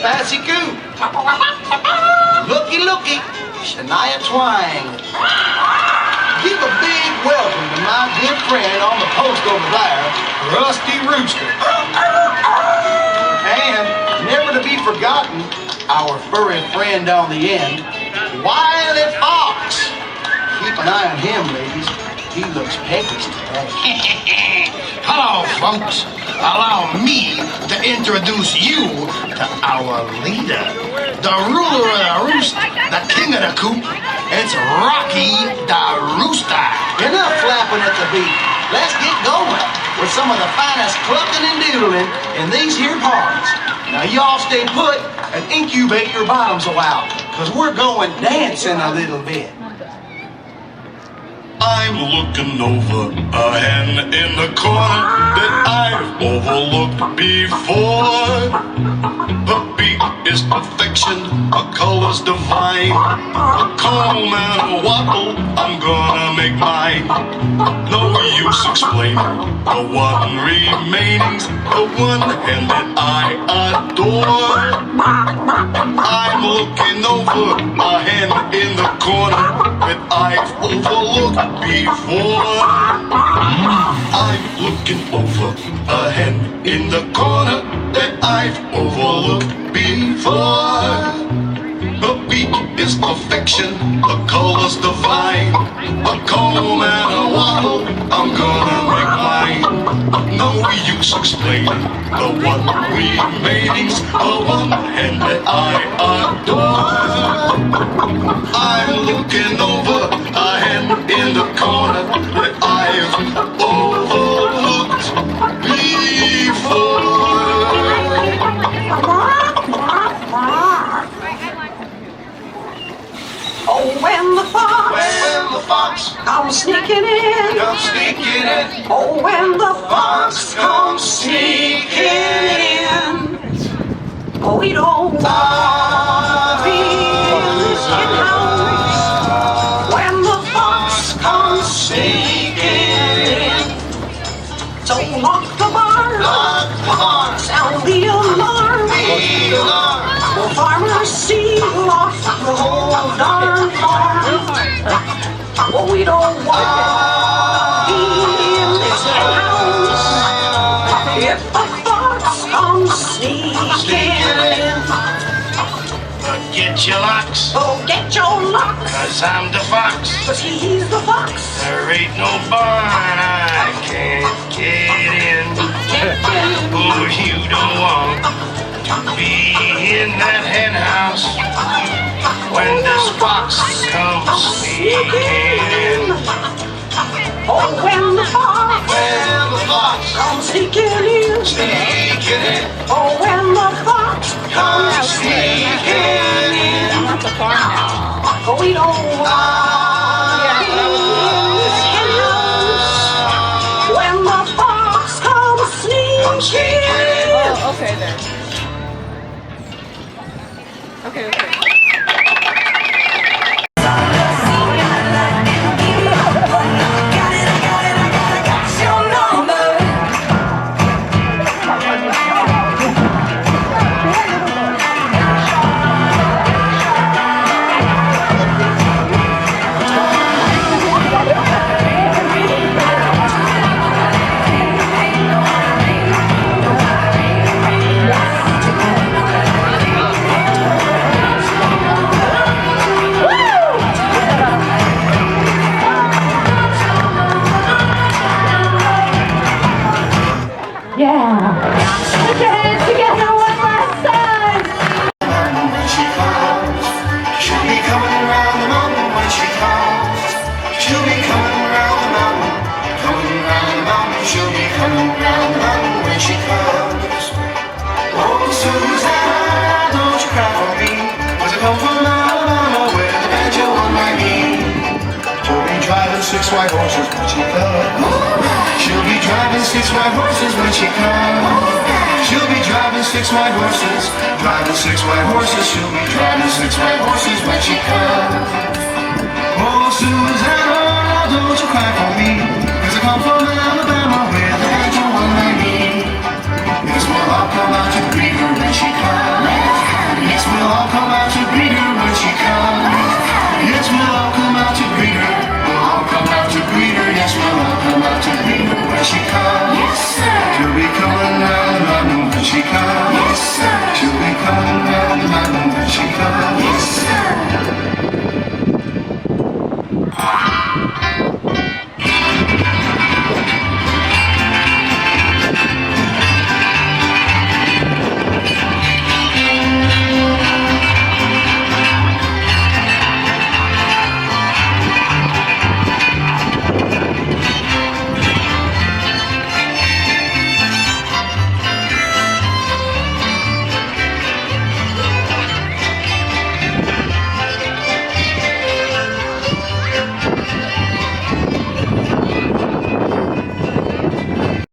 Sassy Coo. Looky, looky, Shania Twang. Give a big welcome to my good friend on the post over there, Rusty Rooster. And never to be forgotten, our furry friend on the end, Wiley Fox. Keep an eye on him, ladies. He looks peckish today. Hello, folks. Allow me to introduce you to our leader, the ruler of the roost, the king of the coop. It's Rocky the Rooster. Enough flapping at the beat. Let's get going with some of the finest clucking and doodling in these here parts. Now y'all stay put and incubate your bottoms a while, because we're going dancing a little bit. I'm looking over a hen in the corner that I've overlooked before. Her beak is perfection, her color's divine. A comb and a wattle, I'm gonna make mine. No use explaining the one remaining, the one hen that I adore. I'm looking over a hen in the corner that I've overlooked before. I'm looking over a hen in the corner that I've overlooked before. Her beak is perfection, her color's divine. A comb and a wattle, I'm gonna make mine. No use explaining the one remaining's the one hen that I adore. I'm looking over a hen in the corner that I've overlooked before. Oh, when the fox comes sneaking in, oh, when the fox comes sneaking in, oh, we don't want to be in this hen house when the fox comes sneaking in. So lock the barn, sound the alarm, will farmers see lost the whole darn farm. Well, we don't want to be in this hen house if the fox comes sneaking in. Get your locks, Oh, get your locks, 'cause I'm the fox. 'cause he's the fox. There ain't no barn I can't get in. Oh, you don't want to be in that hen house when this fox comes sneaking in. Oh, when the fox comes sneaking in, oh, when the fox comes sneaking in, oh, we don't want to be in this hen house when the fox comes sneaking in. Oh, okay then. Okay. Six white horses when she comes. She'll be driving six white horses when she comes. She'll be driving six white horses, driving six white horses. She'll be driving six white horses when she comes. Oh, Susanna, don't you cry for me, 'cause I come from Alabama with an angel on my knee. Yes, well, I'll come out to greet